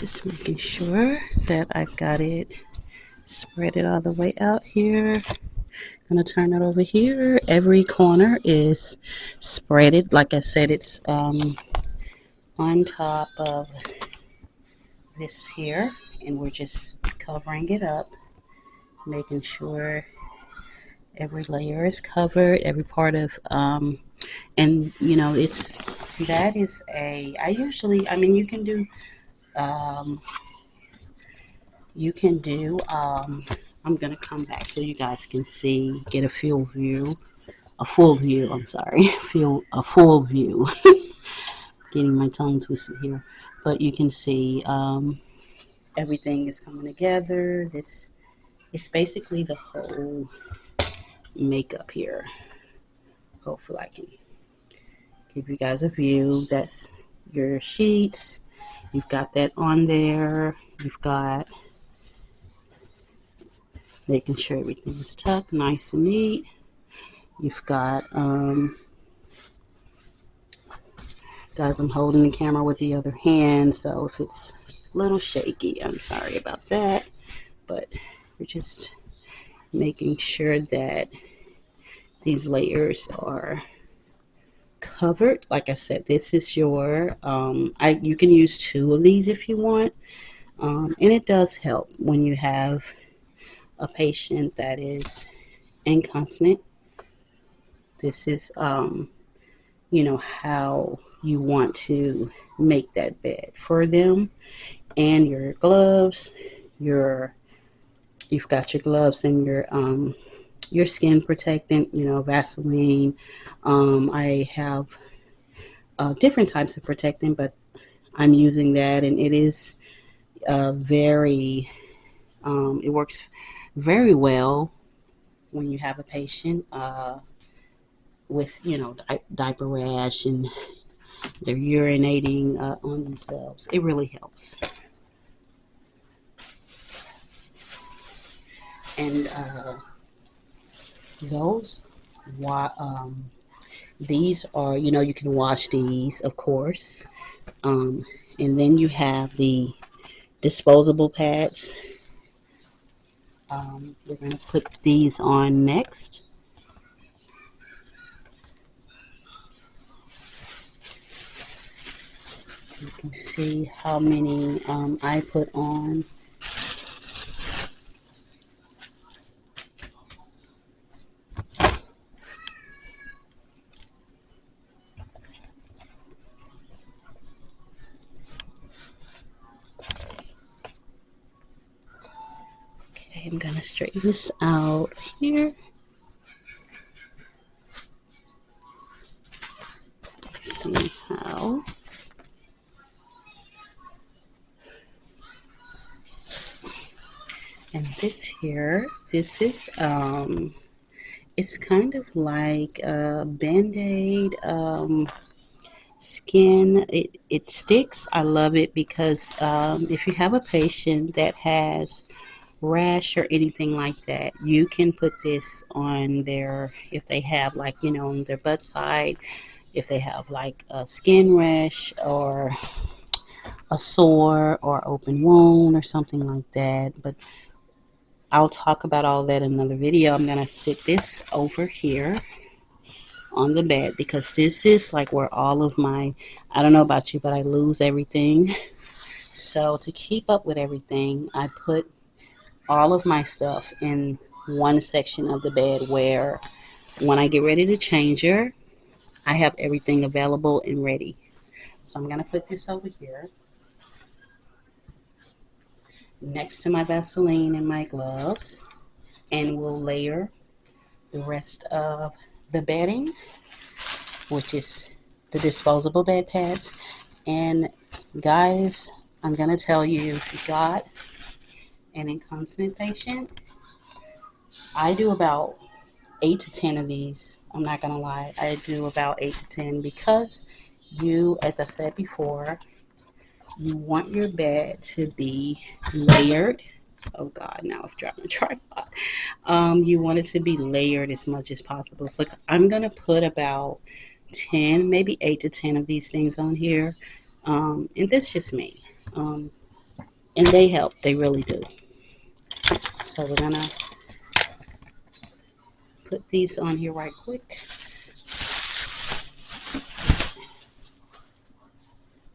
Just making sure that I've got it, spread it all the way out here. Gonna turn it over here. Every corner is spreaded. Like I said, it's on top of this here, and we're just covering it up, making sure every layer is covered, every part of and you know, it's that is a I usually, I mean, um you can do I'm gonna come back so you guys can see, get a full view, I'm sorry, feel a full view. Getting my tongue twisted here, but you can see everything is coming together. This is basically the whole makeup here. Hopefully I can give you guys a view. That's your sheets. You've got that on there. You've got making sure everything's tucked nice and neat. You've got guys, I'm holding the camera with the other hand, so if it's a little shaky, I'm sorry about that. But we're just making sure that these layers are covered. Like I said, this is your you can use 2 of these if you want, and it does help when you have a patient that is incontinent. This is you know, how you want to make that bed for them. And your gloves, you've got your gloves and your skin protectant, you know, Vaseline. I have different types of protectant, but I'm using that, and it is very it works very well when you have a patient with, you know, diaper rash and they're urinating on themselves. It really helps. And those these are, you know, you can wash these, of course. um, and then you have the disposable pads. We're going to put these on next. You can see how many I put on. Okay, I'm going to straighten this out here. See how. And this here, this is it's kind of like a Band-Aid skin. It sticks. I love it because if you have a patient that has rash or anything like that, you can put this on their, if they have, like, you know, on their butt side, if they have like a skin rash or a sore or open wound or something like that. But I'll talk about all that in another video. I'm gonna sit this over here on the bed because this is like where all of my, I don't know about you, but I lose everything. So to keep up with everything, I put all of my stuff in one section of the bed where when I get ready to change her, I have everything available and ready. So I'm going to put this over here next to my Vaseline and my gloves, and we'll layer the rest of the bedding, which is the disposable bed pads. And guys, I'm going to tell you, if you got an incontinent patient, I do about 8 to 10 of these. I'm not gonna lie, I do about 8 to 10 because you, as I've said before, you want your bed to be layered. Oh God, now I've dropped my tripod. You want it to be layered as much as possible. So I'm gonna put about 10, maybe 8 to 10 of these things on here. And that's just me. and they help. They really do. So we're gonna put these on here right quick.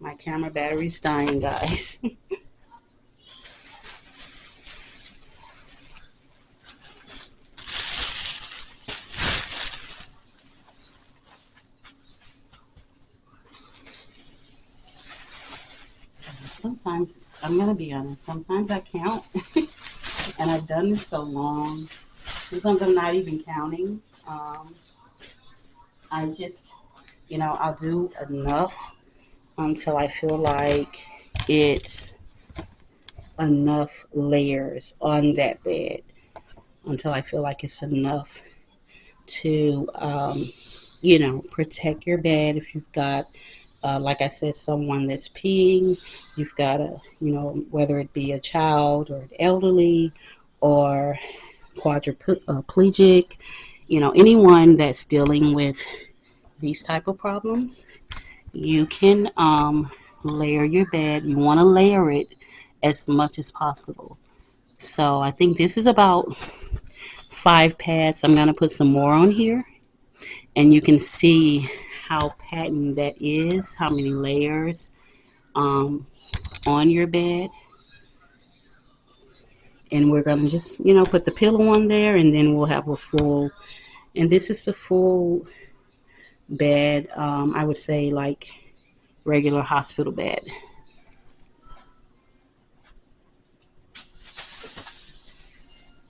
My camera battery's dying, guys. Sometimes, I'm gonna be honest, sometimes I count, and I've done this so long. Sometimes I'm not even counting. I just, I'll do enough until I feel like it's enough layers on that bed, until I feel like it's enough to, protect your bed. If you've got, like I said, someone that's peeing, you've got whether it be a child or an elderly or quadriplegic, anyone that's dealing with these type of problems, you can layer your bed. You want to layer it as much as possible. So I think this is about 5 pads. I'm going to put some more on here, and you can see how patent that is, how many layers on your bed. And we're going to just, put the pillow on there, and then we'll have a full, and this is the full bed, I would say like regular hospital bed.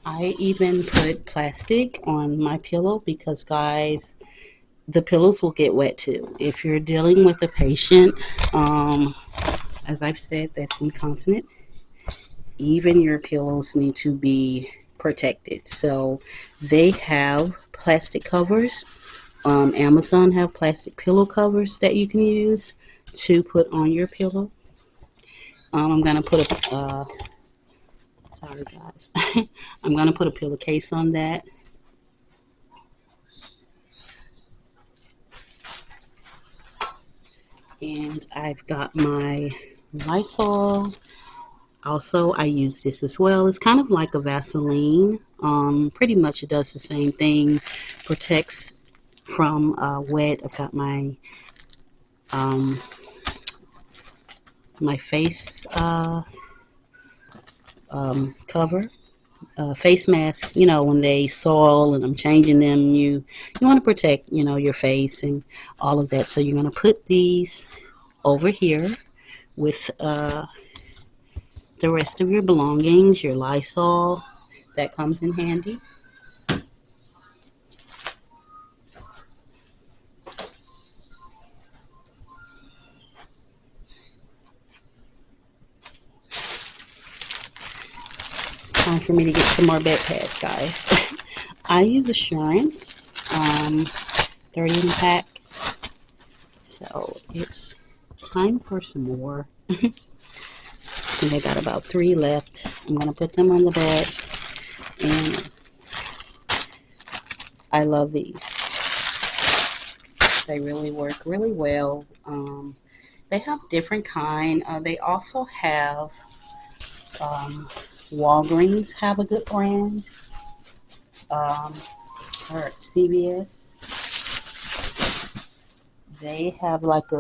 I even put plastic on my pillow because, guys, the pillows will get wet too. If you're dealing with a patient, as I've said, that's incontinent, even your pillows need to be protected. So they have plastic covers. Amazon have plastic pillow covers that you can use to put on your pillow. I'm gonna put a sorry guys, I'm gonna put a pillowcase on that. And I've got my Lysol. Also, I use this as well. It's kind of like a Vaseline. Pretty much it does the same thing. Protects from wet. I've got um, my face cover, face mask. When they soil and I'm changing them, you want to protect your face and all of that. So you're going to put these over here with the rest of your belongings, your Lysol. That comes in handy. Time for me to get some more bed pads, guys. I use Assurance, 30 in a pack. So it's time for some more. And I got about 3 left. I'm going to put them on the bed. And I love these. They really work really well. They have different kind. They also have Walgreens have a good brand. Or CVS. They have like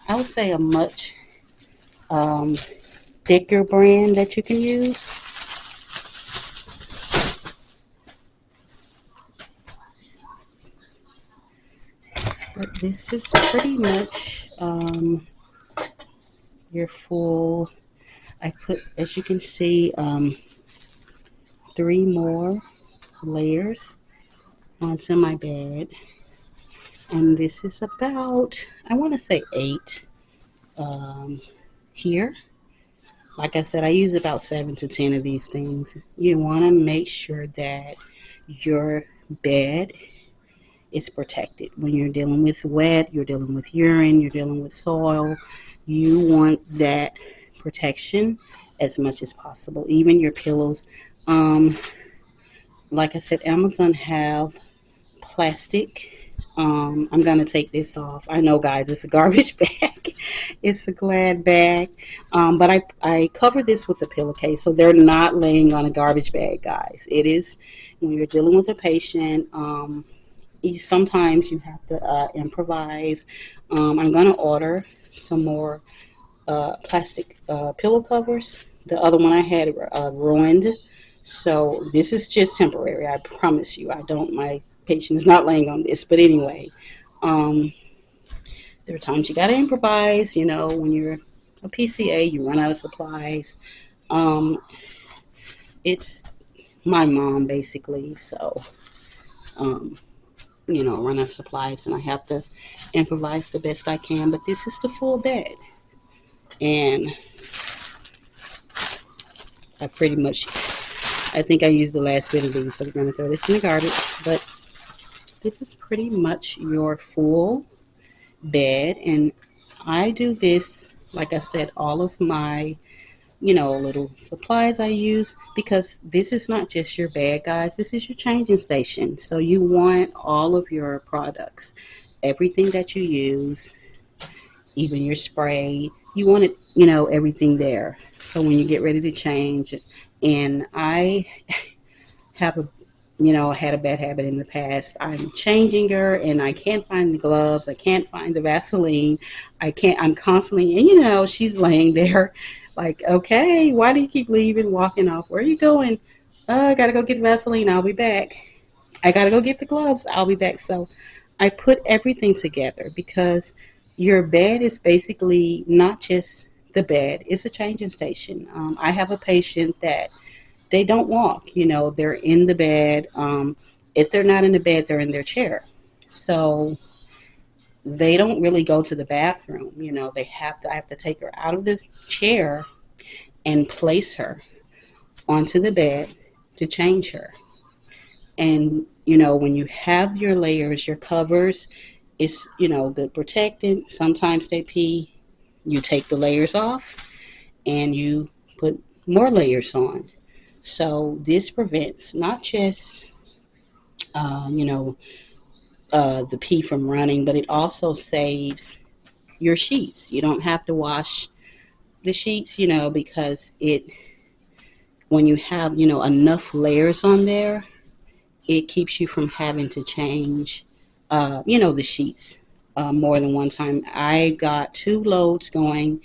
I would say a much thicker brand that you can use. But this is pretty much your full. I put, as you can see, 3 more layers onto my bed. And this is about, I want to say 8 here. Like I said, I use about 7 to 10 of these things. You want to make sure that your bed is protected. When you're dealing with wet, you're dealing with urine, you're dealing with soil, you want that protection as much as possible. Even your pillows. Like I said, Amazon have plastic I'm gonna take this off. I know, guys, it's a garbage bag. It's a Glad bag, but I cover this with a pillowcase, so they're not laying on a garbage bag, guys. It is when you're dealing with a patient. Sometimes you have to improvise. I'm gonna order some more plastic pillow covers. The other one I had ruined, so this is just temporary. I promise you. I don't. My patient is not laying on this, but anyway, um, there are times you got to improvise. You know, when you're a PCA, you run out of supplies. Um, it's my mom basically, so um, run out of supplies, and I have to improvise the best I can. But this is the full bed, and I pretty much I think I used the last bit of these, so we're going to throw this in the garbage. But this is pretty much your full bed. And I do this, like I said, all of my, little supplies I use, because this is not just your bed, guys. This is your changing station. So you want all of your products, everything that you use, even your spray. You want it, everything there. So when you get ready to change, and I have a had a bad habit in the past. I'm changing her and I can't find the gloves. I can't find the Vaseline. I'm constantly, and she's laying there like, okay, why do you keep leaving, walking off? Where are you going? I got to go get Vaseline. I'll be back. I got to go get the gloves. I'll be back. So I put everything together because your bed is basically not just the bed, it's a changing station. I have a patient that they don't walk. They're in the bed. If they're not in the bed, they're in their chair. So they don't really go to the bathroom. I have to take her out of the chair and place her onto the bed to change her. And, when you have your layers, your covers, it's, the protectant. Sometimes they pee. You take the layers off and you put more layers on. So this prevents not just, uh, you know, the pee from running, but it also saves your sheets. You don't have to wash the sheets, because when you have, enough layers on there, it keeps you from having to change, the sheets more than one time. I got 2 loads going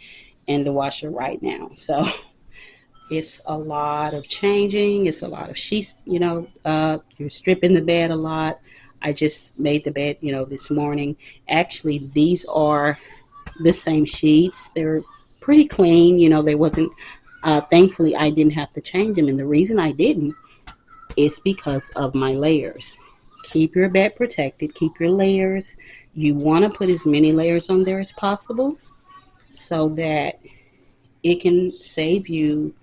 in the washer right now. So it's a lot of changing. It's a lot of sheets, you're stripping the bed a lot. I just made the bed, this morning. Actually, these are the same sheets. They're pretty clean. They wasn't, thankfully, I didn't have to change them. And the reason I didn't is because of my layers. Keep your bed protected. Keep your layers. You want to put as many layers on there as possible so that it can save you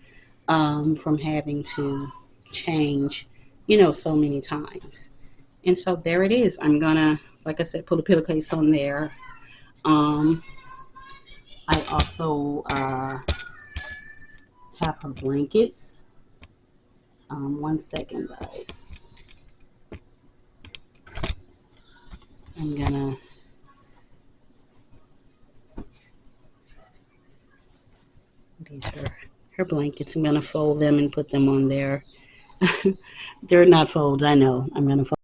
from having to change, so many times. And so there it is. I'm gonna, like I said, put a pillowcase on there. Um, I also have her blankets. One second, guys. I'm gonna. These are her blankets. I'm gonna fold them and put them on there. They're not folds. I know. I'm gonna fold.